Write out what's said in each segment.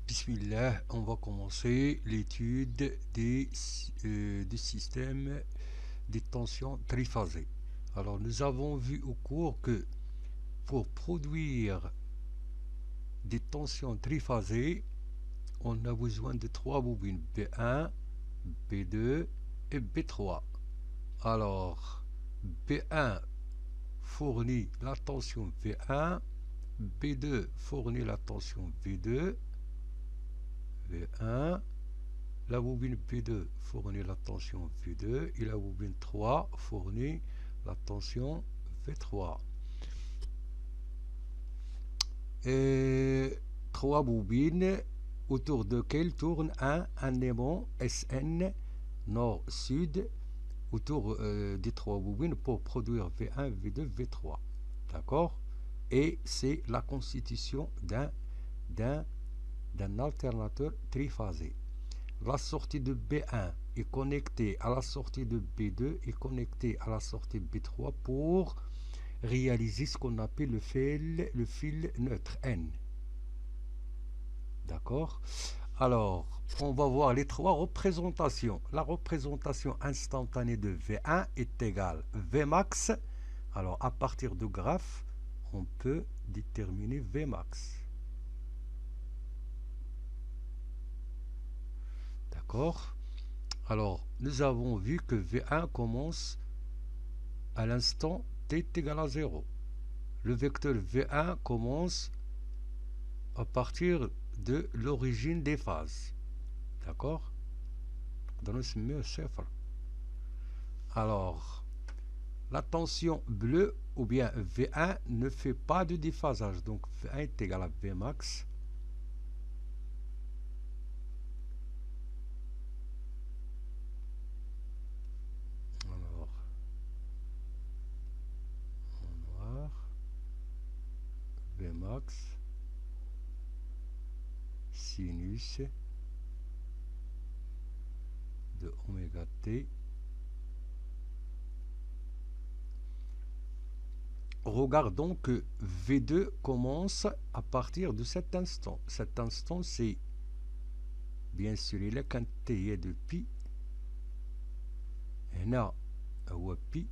Bismillah, on va commencer l'étude du système des tensions triphasées. Alors nous avons vu au cours que pour produire des tensions triphasées, on a besoin de trois bobines B1, B2 et B3. Alors B1 fournit la tension V1, B2 fournit la tension V2, V1, la bobine P2 fournit la tension V2 et la bobine 3 fournit la tension V3. Et trois bobines autour desquelles tourne un aimant SN nord-sud autour des trois bobines pour produire V1, V2, V3. D'accord? Et c'est la constitution d'un alternateur triphasé. La sortie de B1 est connectée à la sortie de B2 et connectée à la sortie B3 pour réaliser ce qu'on appelle le fil neutre N. D'accord? Alors, on va voir les trois représentations. La représentation instantanée de V1 est égale Vmax. Alors, à partir du graphe, on peut déterminer Vmax. D'accord? Alors, nous avons vu que V1 commence à l'instant t est égal à 0. Le vecteur V1 commence à partir de l'origine des phases. D'accord? Alors, la tension bleue ou bien V1 ne fait pas de déphasage. Donc V1 est égal à Vmax. Alors, en noir, Vmax, sinus de oméga t. Regardons que V2 commence à partir de cet instant. Cet instant, c'est bien sûr il est quantité de pi. هنا هو pi.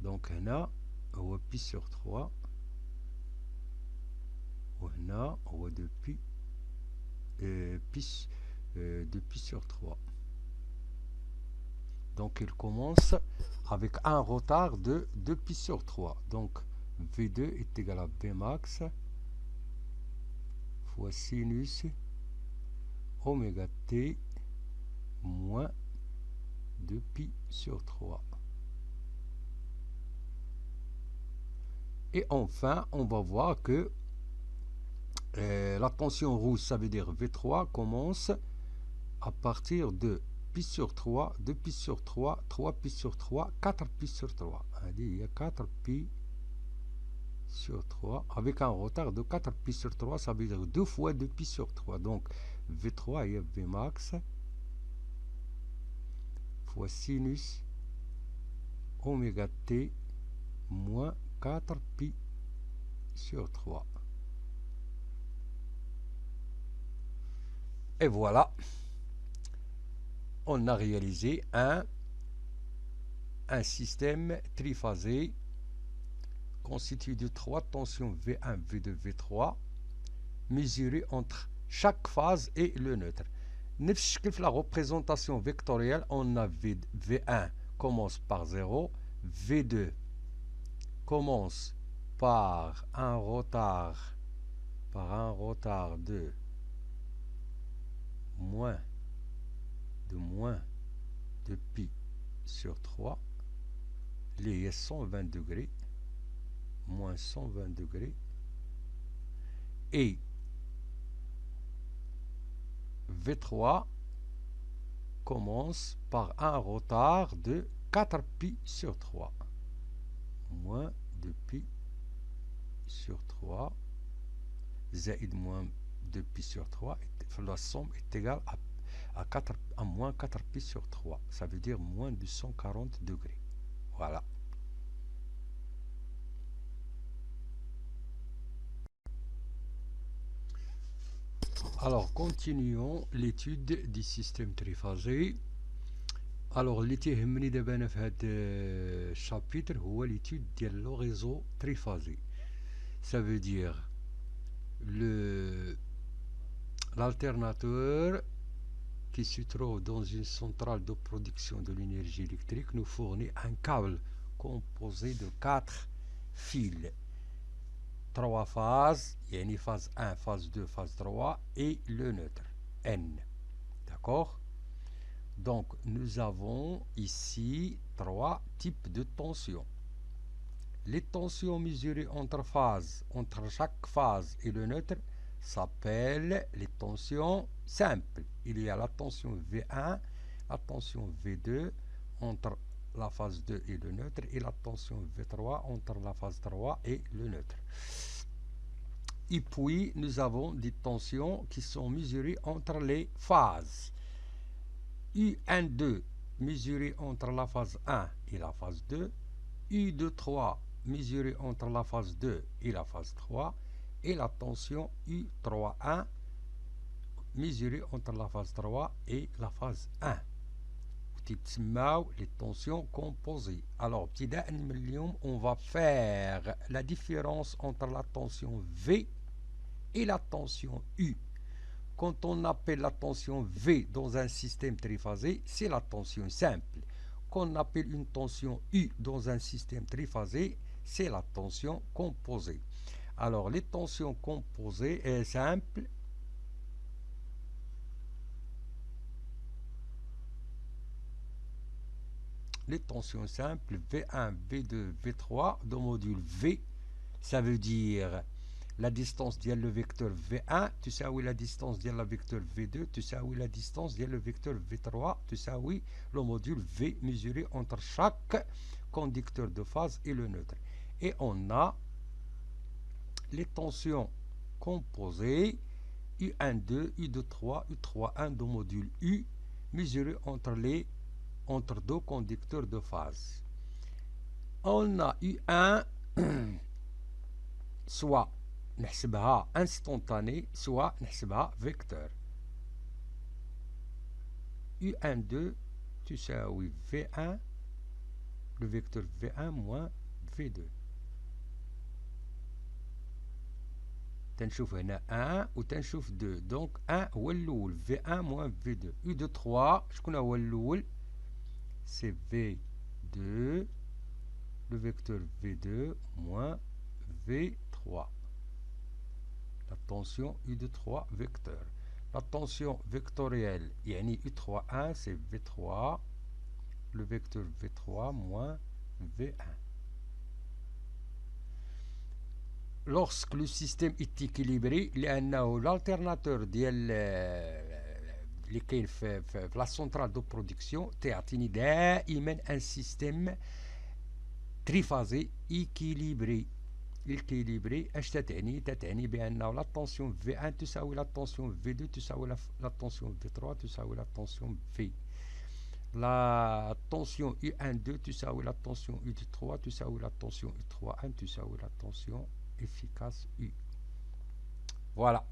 Donc هنا هو pi sur 3. وهنا هو de pi, de pi sur 3. Donc il commence avec un retard de 2 pi sur 3. Donc V2 est égal à Vmax fois sinus oméga t moins 2 pi sur 3. Et enfin, on va voir que la tension rouge, ça veut dire V3, commence à partir de pi sur 3, 2 pi sur 3, 3 pi sur 3, 4 pi sur 3. Il y a 4 pi sur 3 avec un retard de 4 pi sur 3, ça veut dire 2 fois 2 pi sur 3. Donc V3 est Vmax fois sinus oméga t moins 4 pi sur 3. Et voilà, on a réalisé un système triphasé constitué de trois tensions V1, V2, V3 mesurées entre chaque phase et le neutre. La représentation vectorielle, on a V1 commence par 0, V2 commence par un retard de moins de pi sur 3, les 120 degrés, moins 120 degrés, et V3 commence par un retard de 4 pi sur 3. Moins de pi sur 3. Zaïd moins de pi sur 3. La somme est égale à moins 4 pi sur 3. Ça veut dire moins 240 degrés. Voilà. Alors, continuons l'étude du système triphasé. Alors, اللي تيهمني دابا انا في هذا الشابيتر هو l'étude ديال لو réseau triphasé. Ça veut dire l'alternateur qui se trouve dans une centrale de production de l'énergie électrique nous fournit un câble composé de 4 fils. 3 phases, yani phase 1, phase 2, phase 3 et le neutre, N. D'accord? Donc, nous avons ici 3 types de tensions. Les tensions mesurées entre chaque phase et le neutre, s'appellent les tensions simples. Il y a la tension V1, la tension V2 entre la phase 2 et le neutre, et la tension V3 entre la phase 3 et le neutre. Et puis, nous avons des tensions qui sont mesurées entre les phases. U12 mesuré entre la phase 1 et la phase 2, U23 mesuré entre la phase 2 et la phase 3, et la tension U31 mesurée entre la phase 3 et la phase 1. Les tensions composées. Alors, on va faire la différence entre la tension V et la tension U. Quand on appelle la tension V dans un système triphasé, c'est la tension simple. Quand on appelle une tension U dans un système triphasé, c'est la tension composée. Alors, les tensions composées et simples, les tensions simples V1, V2, V3, dans le module V, ça veut dire la distance ديال le vecteur V1 تساوي la distance ديال le vecteur V2 تساوي la distance ديال le vecteur V3 تساوي le module V mesuré entre chaque conducteur de phase et le neutre. Et on a les tensions composées U12, U23, U31 dans le module U mesuré entre deux conducteurs de phase. On a U1 soit نحسبها instantanée, soit نحسبها vecteur. U12 تساوي V1, le vecteur V1 moins V2. تنشوف هنا 1 وتنشوف 2. donc 1 هو الأول V1 moins V2. U23 شكون هو الأول؟ c'est V2, le vecteur V2 moins V3. La tension U23 vecteur. La tension vectorielle, yani U31, c'est V3, le vecteur V3 moins V1. Lorsque le système est équilibré, l'alternateur ديال اللي كاين في la centrale de production تعطيني دائما un système triphasé équilibré. équilibré اش تتعني بانه لا tension V1 تساوي la tension V2 تساوي la tension V3 تساوي la tension V. La tension U12 تساوي la tension U3 تساوي la tension U31 تساوي la tension efficace U. Voilà.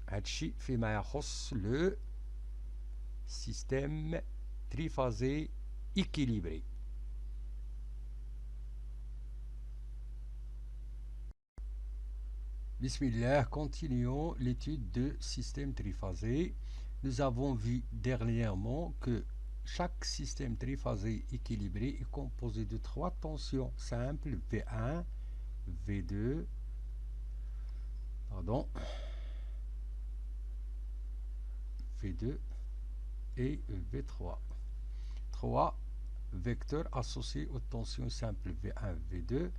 هادشي فيما يخص le système triphasé équilibré. Bismillah, continuons l'étude de système triphasé. Nous avons vu dernièrement que chaque système triphasé équilibré est composé de 3 tensions simples V1, V2, V2 et V3. 3 vecteurs associés aux tensions simples V1, V2.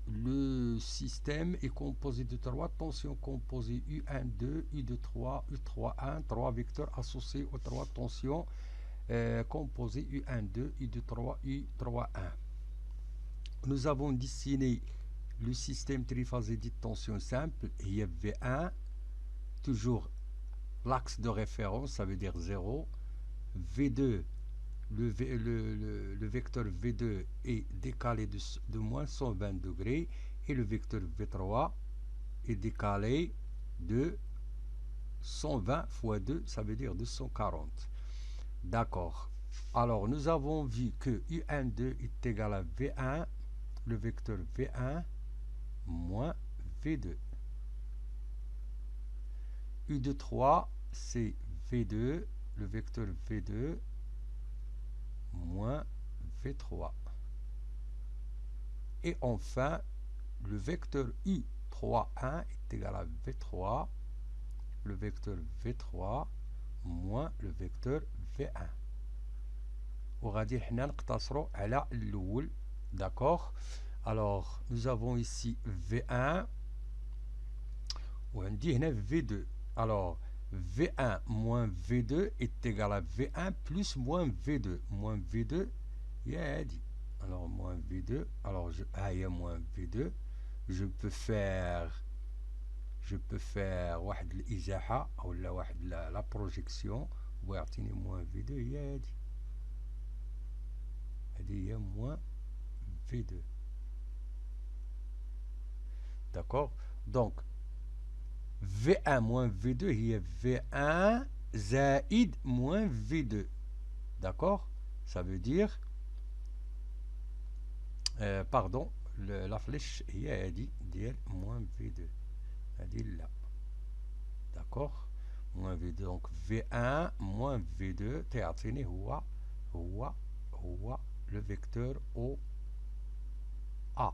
Le système est composé de 3 tensions composées U12, U23, U31, 3 vecteurs associés aux 3 tensions composé U12, U23, U31. Nous avons dessiné le système triphasé de tension simple, il y a V1, toujours l'axe de référence, ça veut dire 0. V2, le vecteur V2 est décalé de moins 120 degrés et le vecteur V3 est décalé de 120 fois 2, ça veut dire 240. D'accord. Alors, nous avons vu que U12 est égal à V1, le vecteur V1, moins V2. U23, c'est V2, le vecteur V2, moins V3. Et enfin, le vecteur U31 est égal à V3, le vecteur V3, moins le vecteur V1. وغادي حنا نقتصروا على الأول. D'accord. Alors, nous avons ici V1 وعندي هنا V2. Alors, V1 moins V2 est égal à V1 plus moins V2. Moins V2, dit. Alors, moins V2. Alors, il y a moins V2. Je peux faire واحد الإزاحة أو لا واحد la projection ويعطيني moins V2 هي هذه هي moins V2. D'accord. Donc, V1 moins V2 هي V1 زائد moins V2. D'accord. Ça veut dire pardon, la flèche هي هذه ديال moins V2 هذه là. D'accord. moins V2. Donc V1 moins V2 تعطيني هو le vecteur OA.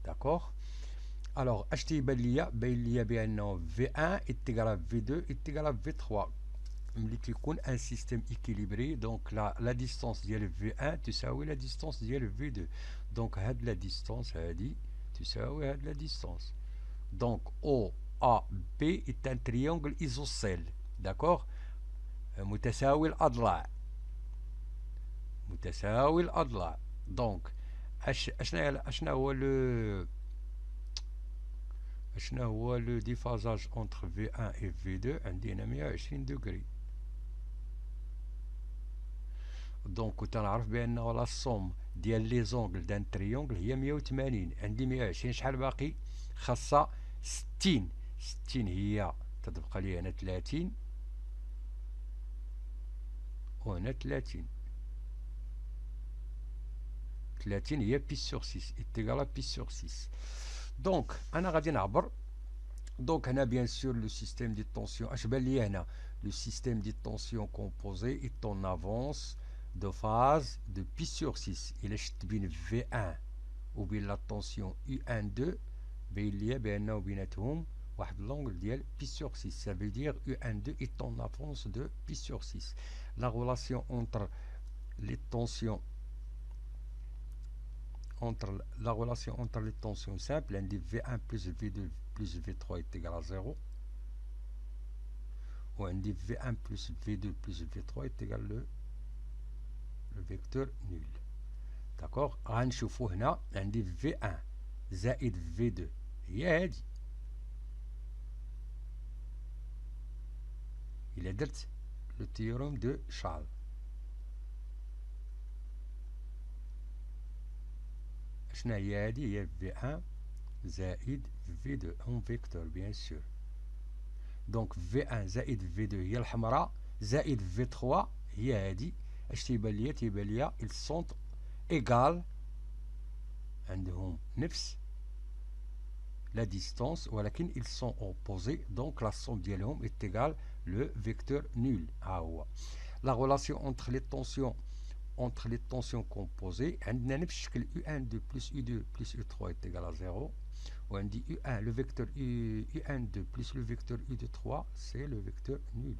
D'accord. Alors, اش تيبان ليا بأنه V1 est égal à V2 est égal à V3. ملي كيكون ان سيستيم équilibré donc la distance ديال V1 تساوي la distance ديال V2. donc هاد la distance هادي تساوي هاد la distance. donc OAB est un triangle isocèle. D'accord. متساوي الأضلاع. donc اشنا هو le déphasage entre V1 et V2 عندي هنا 120 degrés. دونك تنعرف بأنه لا صوم ديال لي زونغل دان تريونغل هي 180. عندي 120 شحال باقي؟ خاصة 60 هي تتبقى لي هنا 30 وهنا 30 هي بي سور 6 إتيغالا بي سور 6. دونك أنا غادي نعبر. دونك هنا بيان سور لو سيستيم دي طونسيون اش بان لي هنا لو سيستيم دي طونسيون كومبوزي est en avance de phase de pi sur 6. إلا شت بين V1 وبين لا طونسيون U12 بين ليا بأنه بيناتهم واحد لونغل ديال pi sur 6. Ça veut dire U12 est en avance de pi sur 6. La relation entre les tensions entre les tensions simples, on dit V1 plus V2 plus V3 est égal à 0. Ou on dit V1 plus V2 plus V3 est égal le vecteur nul. D'accord. غنشوفو هنا عندي V1 زائد V2 هي هادي. إلا درت le théorème de Charles. شنو هي هادي؟ هي V1 زائد V2 en vecteur bien sûr. donc V1 زائد V2 هي الحمراء زائد V3 هي هادي. اش تيبان ليا؟ ils sont égales عندهم نفس la distance ولكن ils sont opposés donc la somme ديالهم est égale le vecteur nul. ها هو la relation entre les tensions composées عندنا نفس الشكل U12 plus U2 plus U3 est égal à 0. On dit U1, le vecteur U12 plus le vecteur U23 c'est le vecteur nul.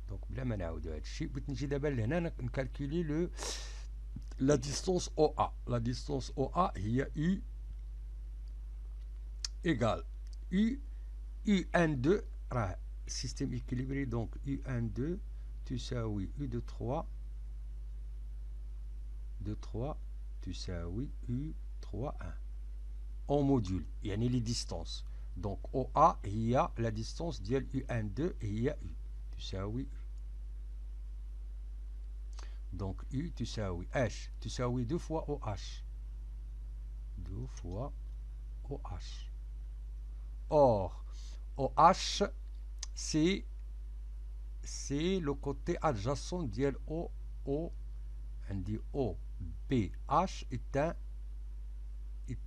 donc بلا ما نعاودو هادشي بغيت نجي دابا لهنا نكالكولي la distance OA. la distance OA هي U égale U12 راه système équilibré donc U12 تساوي U de 3 تساوي U3 1 en module يعني les distances. donc OA هي la distance ديال U12 هي U تساوي U. donc U تساوي H تساوي 2 fois OH 2 fois OH. or OH c'est le côté adjacent ديال O. عندي OBH est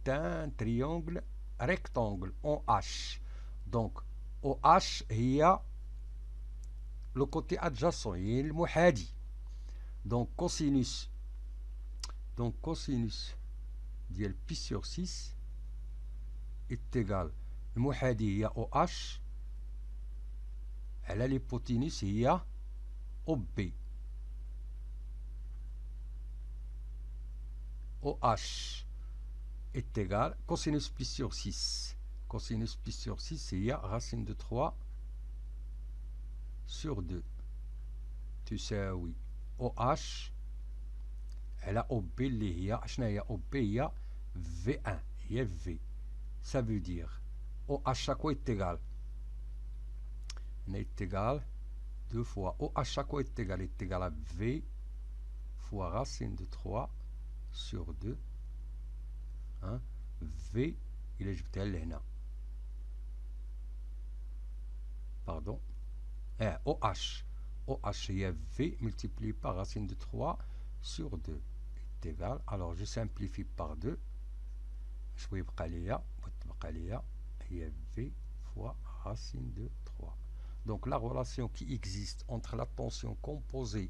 un triangle rectangle en H. donc OH هي le côté adjacent هي المحاذي. donc cosinus ديال pi sur 6 est égal المحاذي هي OH على l'hypoténuse هي OB. OH est égal cosinus pi sur 6. Cosinus pi sur 6 هي racine de 3 sur 2 تساوي OH على OB اللي هي شنو هي OB هي V1 هي V. ça veut dire OH à quoi est égal est égal 2 fois OH à quoi est égal à V fois racine de 3 sur 2 hein? V إلا جبتها لهنا pardon OH هي V multiplié par racine de 3 sur 2 est égal, alors je simplifie par 2 شوي يبقى ليا هي V fois racine de 3. donc la relation qui existe entre la tension composée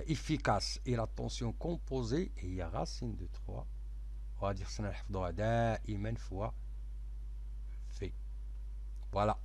efficace et la tension composée هي racine de 3 وغادي خصنا نحفظوها دائما fois V. voilà.